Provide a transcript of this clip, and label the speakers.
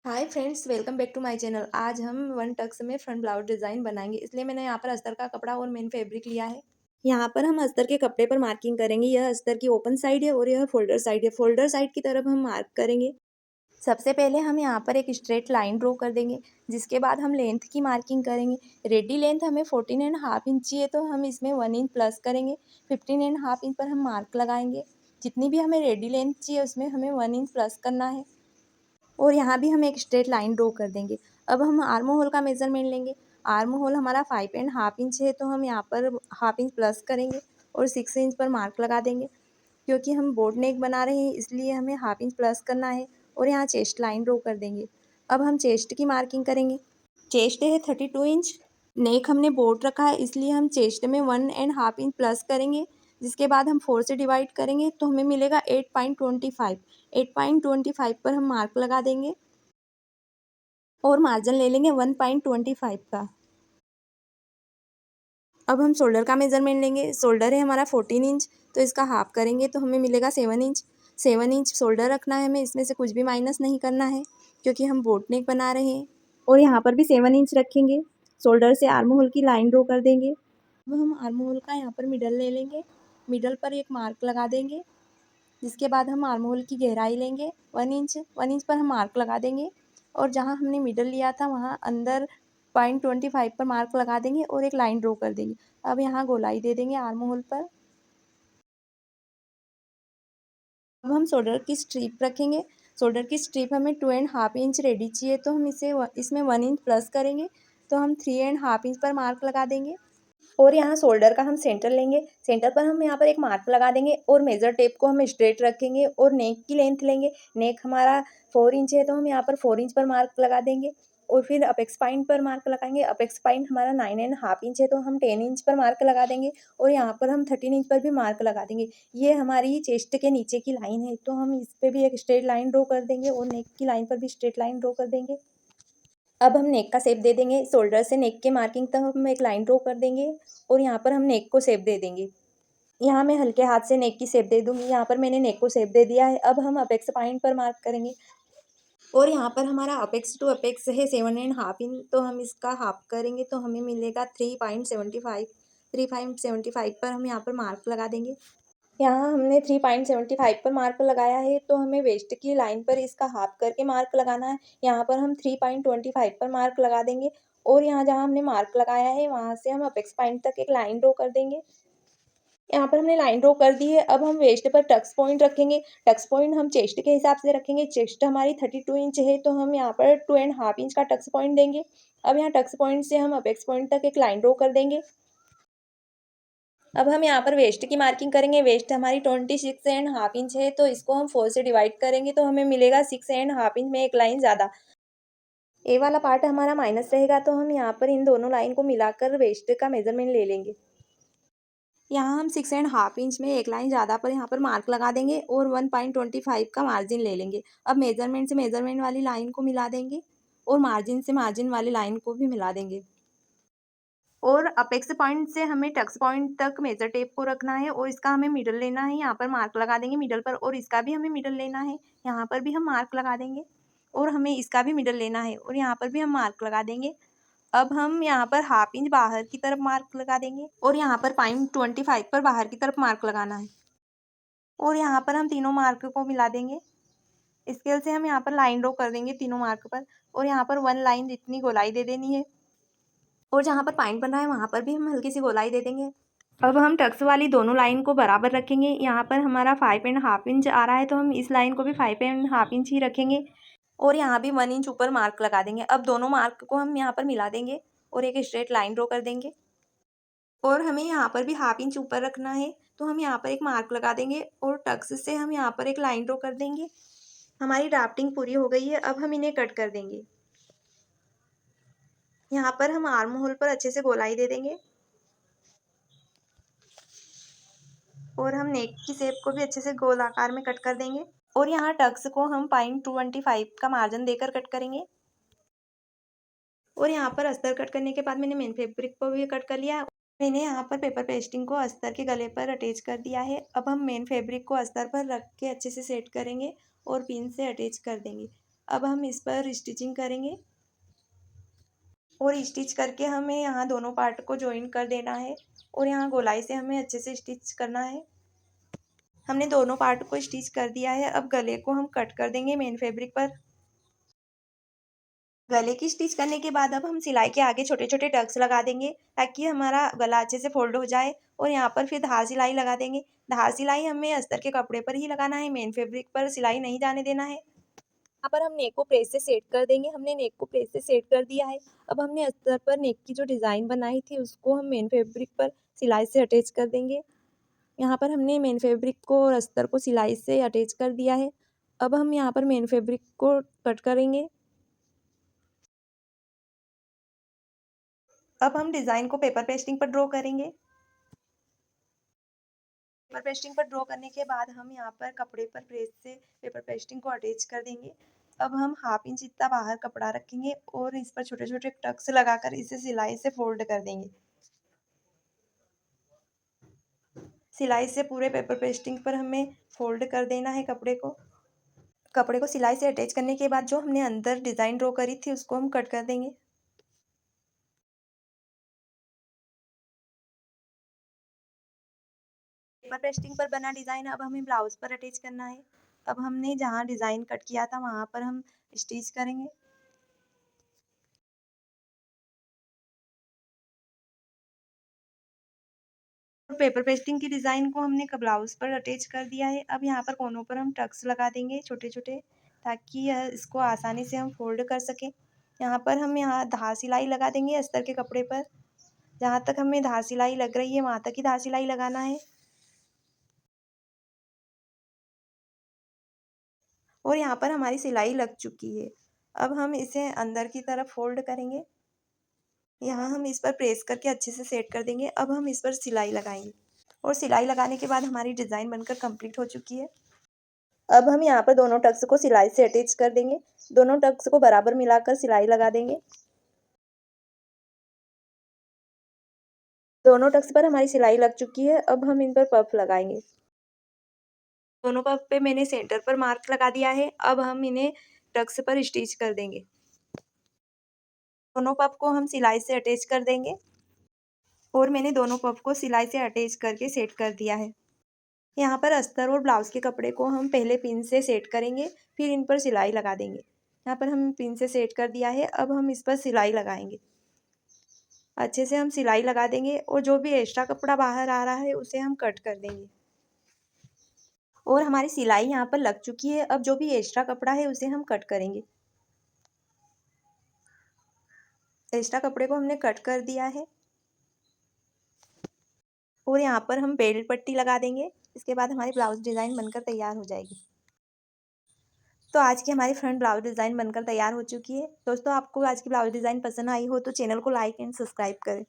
Speaker 1: Hi friends, welcome back to my channel. आज हम one tucks में फ्रंट ब्लाउज डिज़ाइन बनाएंगे, इसलिए मैंने यहाँ पर अस्तर का कपड़ा और मेन फैब्रिक लिया है। यहाँ पर हम अस्तर के कपड़े पर मार्किंग करेंगे। यह अस्तर की ओपन साइड है और यह फोल्डर साइड है। फोल्डर साइड की तरफ हम मार्क करेंगे। सबसे पहले हम यहाँ पर एक स्ट्रेट लाइन ड्रॉ कर देंगे, जिसके बाद हम लेंथ की मार्किंग करेंगे। रेडी लेंथ हमें 14.5 इंच चाहिए, तो हम इसमें 1 इंच प्लस करेंगे। 15.5 इंच पर हम मार्क लगाएंगे। जितनी भी हमें रेडी लेंथ चाहिए उसमें हमें 1 इंच प्लस करना है। और यहाँ भी हम एक स्ट्रेट लाइन ड्रॉ कर देंगे। अब हम आर्म होल का मेज़रमेंट लेंगे। आर्म होल हमारा 5.5 इंच है, तो हम यहाँ पर 1/2 इंच प्लस करेंगे और 6 इंच पर मार्क लगा देंगे। क्योंकि हम बोट नेक बना रहे हैं, इसलिए हमें 1/2 इंच प्लस करना है और यहाँ चेस्ट लाइन ड्रॉ कर देंगे। अब हम चेस्ट की मार्किंग करेंगे। चेस्ट है 32 इंच। नेक हमने बोट रखा है, इसलिए हम चेस्ट में 1.5 इंच प्लस करेंगे। जिसके बाद हम 4 से डिवाइड करेंगे तो हमें मिलेगा 8.25। 8.25 पर हम मार्क लगा देंगे और मार्जिन ले लेंगे 1.25 का। अब हम शोल्डर का मेजरमेंट लेंगे। शोल्डर है हमारा 14 इंच, तो इसका हाफ करेंगे तो हमें मिलेगा 7 इंच। 7 इंच शोल्डर रखना है हमें, इसमें से कुछ भी माइनस नहीं करना है क्योंकि हम बोट नेक बना रहे हैं। और यहाँ पर भी 7 इंच रखेंगे। शोल्डर से आर्म होल की लाइन ड्रॉ कर देंगे। अब हम आर्म होल का यहाँ पर मिडल ले लेंगे। मिडल पर एक मार्क लगा देंगे। जिसके बाद हम आर्म होल की गहराई लेंगे 1 इंच। 1 इंच पर हम मार्क लगा देंगे और जहाँ हमने मिडल लिया था वहाँ अंदर 0.25 पर मार्क लगा देंगे और एक लाइन ड्रॉ कर देंगे। अब यहाँ गोलाई दे देंगे आर्म होल पर। अब हम शोल्डर की स्ट्रिप रखेंगे। शोल्डर की स्ट्रिप हमें 2.5 इंच रेडी चाहिए, तो हम इसमें 1 इंच प्लस करेंगे। तो हम 3.5 इंच पर मार्क लगा देंगे। और यहाँ शोल्डर का हम सेंटर लेंगे। सेंटर पर हम यहाँ पर एक मार्क लगा देंगे और मेजर टेप को हम स्ट्रेट रखेंगे और नेक की लेंथ लेंगे। नेक हमारा 4 इंच है, तो हम यहाँ पर 4 इंच पर मार्क लगा देंगे और फिर अपेक्स पॉइंट पर मार्क लगाएंगे। अपेक्स पॉइंट हमारा 9.5 इंच है, तो हम 10 इंच पर मार्क लगा देंगे और यहाँ पर हम 13 इंच पर भी मार्क लगा देंगे। ये हमारी चेस्ट के नीचे की लाइन है, तो हम इस पर भी एक स्ट्रेट लाइन ड्रॉ कर देंगे और नेक की लाइन पर भी स्ट्रेट लाइन ड्रॉ कर देंगे। अब हम नेक का शेप दे देंगे। शोल्डर से नेक के मार्किंग तक हम एक लाइन ड्रॉ कर देंगे और यहाँ पर हम नेक को शेप दे देंगे। यहाँ मैं हल्के हाथ से नेक की शेप दे दूँगी। यहाँ पर मैंने नेक को शेप दे दिया है। अब हम अपेक्स पॉइंट पर मार्क करेंगे और यहाँ पर हमारा अपेक्स टू अपेक्स है 7.5 इंच, तो हम इसका हाफ करेंगे तो हमें मिलेगा 3.75। 3.75 पर हम यहाँ पर मार्क लगा देंगे। यहाँ हमने 3.75 पर मार्क लगाया है, तो हमें वेस्ट की लाइन पर इसका हाफ करके मार्क लगाना है। यहाँ पर हम 3.25 पर मार्क लगा देंगे और यहाँ जहाँ हमने मार्क लगाया है वहाँ से हम अपेक्स पॉइंट तक एक लाइन ड्रॉ कर देंगे। यहाँ पर हमने लाइन ड्रॉ कर दी है। अब हम वेस्ट पर टक्स पॉइंट रखेंगे। टक्स पॉइंट हम चेस्ट के हिसाब से रखेंगे। चेस्ट हमारी 32 इंच है, तो हम यहाँ पर 2.5 इंच का टक्स पॉइंट देंगे। अब यहाँ टक्स पॉइंट से हम अपेक्स पॉइंट तक एक लाइन ड्रॉ कर देंगे। अब हम यहाँ पर वेस्ट की मार्किंग करेंगे। वेस्ट हमारी 26.5 इंच है, तो इसको हम 4 से डिवाइड करेंगे तो हमें मिलेगा 6.5 इंच में एक लाइन ज़्यादा। ए वाला पार्ट हमारा माइनस रहेगा, तो हम यहाँ पर इन दोनों लाइन को मिलाकर वेस्ट का मेजरमेंट ले लेंगे। यहाँ हम 6.5 इंच में एक लाइन ज़्यादा पर यहाँ पर मार्क लगा देंगे और 1.25 का मार्जिन ले लेंगे। अब मेजरमेंट से मेजरमेंट वाली लाइन को मिला देंगे और मार्जिन से मार्जिन वाली लाइन को भी मिला देंगे। और अपेक्स पॉइंट से हमें टक्स पॉइंट तक मेजर टेप को रखना है और इसका हमें मिडल लेना है। यहाँ पर मार्क लगा देंगे मिडल पर और इसका भी हमें मिडल लेना है। यहाँ पर भी हम मार्क लगा देंगे और हमें इसका भी मिडल लेना है और यहाँ पर भी हम मार्क लगा देंगे। अब हम यहाँ पर 1/2 इंच बाहर की तरफ मार्क लगा देंगे और यहाँ पर 0.25 पर बाहर की तरफ मार्क लगाना है और यहाँ पर हम तीनों मार्क को मिला देंगे। स्केल से हम यहाँ पर लाइन ड्रॉ कर देंगे तीनों मार्क पर और यहाँ पर 1 लाइन जितनी गोलाई दे देनी है और जहाँ पर पॉइंट बन रहा है वहाँ पर भी हम हल्की सी गोलाई दे देंगे। अब हम टक्स वाली दोनों लाइन को बराबर रखेंगे। यहाँ पर हमारा 5.5 इंच आ रहा है, तो हम इस लाइन को भी 5.5 इंच ही रखेंगे और यहाँ भी 1 इंच ऊपर मार्क लगा देंगे। अब दोनों मार्क को हम यहाँ पर मिला देंगे और एक स्ट्रेट लाइन ड्रॉ कर देंगे और हमें यहाँ पर भी 1/2 इंच ऊपर रखना है, तो हम यहाँ पर एक मार्क लगा देंगे और टक्स से हम यहाँ पर एक लाइन ड्रॉ कर देंगे। हमारी ड्राफ्टिंग पूरी हो गई है। अब हम इन्हें कट कर देंगे। यहाँ पर हम आर्म होल पर अच्छे से गोलाई दे देंगे और हम नेक की शेप को भी अच्छे से गोल आकार में कट कर देंगे और यहाँ टक्स को हम 0.25 का मार्जिन देकर कट करेंगे। और यहाँ पर अस्तर कट करने के बाद मैंने मेन फैब्रिक को भी कट कर लिया है। मैंने यहाँ पर पेपर पेस्टिंग को अस्तर के गले पर अटैच कर दिया है। अब हम मेन फैब्रिक को अस्तर पर रख के अच्छे से सेट करेंगे और पिन से अटैच कर देंगे। अब हम इस पर स्टिचिंग करेंगे और स्टिच करके हमें यहाँ दोनों पार्ट को जॉइन कर देना है और यहाँ गोलाई से हमें अच्छे से स्टिच करना है। हमने दोनों पार्ट को स्टिच कर दिया है। अब गले को हम कट कर देंगे मेन फैब्रिक पर। गले की स्टिच करने के बाद अब हम सिलाई के आगे छोटे छोटे टक्स लगा देंगे ताकि हमारा गला अच्छे से फोल्ड हो जाए और यहाँ पर फिर धार सिलाई लगा देंगे। धार सिलाई हमें अस्तर के कपड़े पर ही लगाना है, मेन फैब्रिक पर सिलाई नहीं जाने देना है। यहाँ पर हम नेक को प्रेस से सेट कर देंगे। हमने नेक को प्रेस से सेट कर दिया है। अब हमने अस्तर पर नेक की जो डिज़ाइन बनाई थी उसको हम मेन फैब्रिक पर सिलाई से अटैच कर देंगे। यहाँ पर हमने मेन फैब्रिक को और अस्तर को सिलाई से अटैच कर दिया है। अब हम यहाँ पर मेन फैब्रिक को कट करेंगे। अब हम डिज़ाइन को पेपर पेस्टिंग पर ड्रॉ करेंगे। पेपर पेस्टिंग पर ड्रॉ करने के बाद हम यहाँ पर कपड़े पर प्रेस से पेपर पेस्टिंग को अटैच कर देंगे। अब हम 1/2 इंच इतना बाहर कपड़ा रखेंगे और इस पर छोटे छोटे टक्स लगाकर इसे सिलाई से फोल्ड कर देंगे। सिलाई से पूरे पेपर पेस्टिंग पर हमें फोल्ड कर देना है कपड़े को। कपड़े को सिलाई से अटैच करने के बाद जो हमने अंदर डिज़ाइन ड्रॉ करी थी उसको हम कट कर देंगे। पेपर पेस्टिंग पर बना डिज़ाइन अब हमें ब्लाउज पर अटैच करना है। अब हमने जहाँ डिज़ाइन कट किया था वहाँ पर हम स्टिच करेंगे। पेपर पेस्टिंग की डिज़ाइन को हमने ब्लाउज पर अटैच कर दिया है। अब यहाँ पर कोनों पर हम टक्स लगा देंगे छोटे छोटे ताकि यह इसको आसानी से हम फोल्ड कर सकें। यहाँ पर हम यहाँ धार सिलाई लगा देंगे अस्तर के कपड़े पर। जहाँ तक हमें धार सिलाई लग रही है वहाँ तक ही धार सिलाई लगाना है और यहाँ पर हमारी सिलाई लग चुकी है। अब हम इसे अंदर की तरफ फोल्ड करेंगे। यहाँ हम इस पर प्रेस करके अच्छे से सेट कर देंगे। अब हम इस पर सिलाई लगाएंगे और सिलाई लगाने के बाद हमारी डिज़ाइन बनकर कंप्लीट हो चुकी है। अब हम यहाँ पर दोनों टक्स को सिलाई से अटैच कर देंगे। दोनों टक्स को बराबर मिलाकर सिलाई लगा देंगे। दोनों टक्स पर हमारी सिलाई लग चुकी है। अब हम इन पर पफ लगाएंगे। दोनों पफ पे मैंने सेंटर पर मार्क लगा दिया है। अब हम इन्हें टक्स पर स्टिच कर देंगे। दोनों पफ को हम सिलाई से अटैच कर देंगे और मैंने दोनों पफ को सिलाई से अटैच करके सेट कर दिया है। यहाँ पर अस्तर और ब्लाउज के कपड़े को हम पहले पिन से सेट करेंगे, फिर इन पर सिलाई लगा देंगे। यहाँ पर हम पिन से सेट कर दिया है। अब हम इस पर सिलाई लगाएंगे। अच्छे से हम सिलाई लगा देंगे और जो भी एक्स्ट्रा कपड़ा बाहर आ रहा है उसे हम कट कर देंगे। और हमारी सिलाई यहाँ पर लग चुकी है। अब जो भी एक्स्ट्रा कपड़ा है उसे हम कट करेंगे। एक्स्ट्रा कपड़े को हमने कट कर दिया है और यहाँ पर हम बेल्ट पट्टी लगा देंगे। इसके बाद हमारी ब्लाउज डिज़ाइन बनकर तैयार हो जाएगी। तो आज की हमारी फ्रंट ब्लाउज डिज़ाइन बनकर तैयार हो चुकी है। दोस्तों, आपको आज की ब्लाउज डिज़ाइन पसंद आई हो तो चैनल को लाइक एंड सब्सक्राइब करें।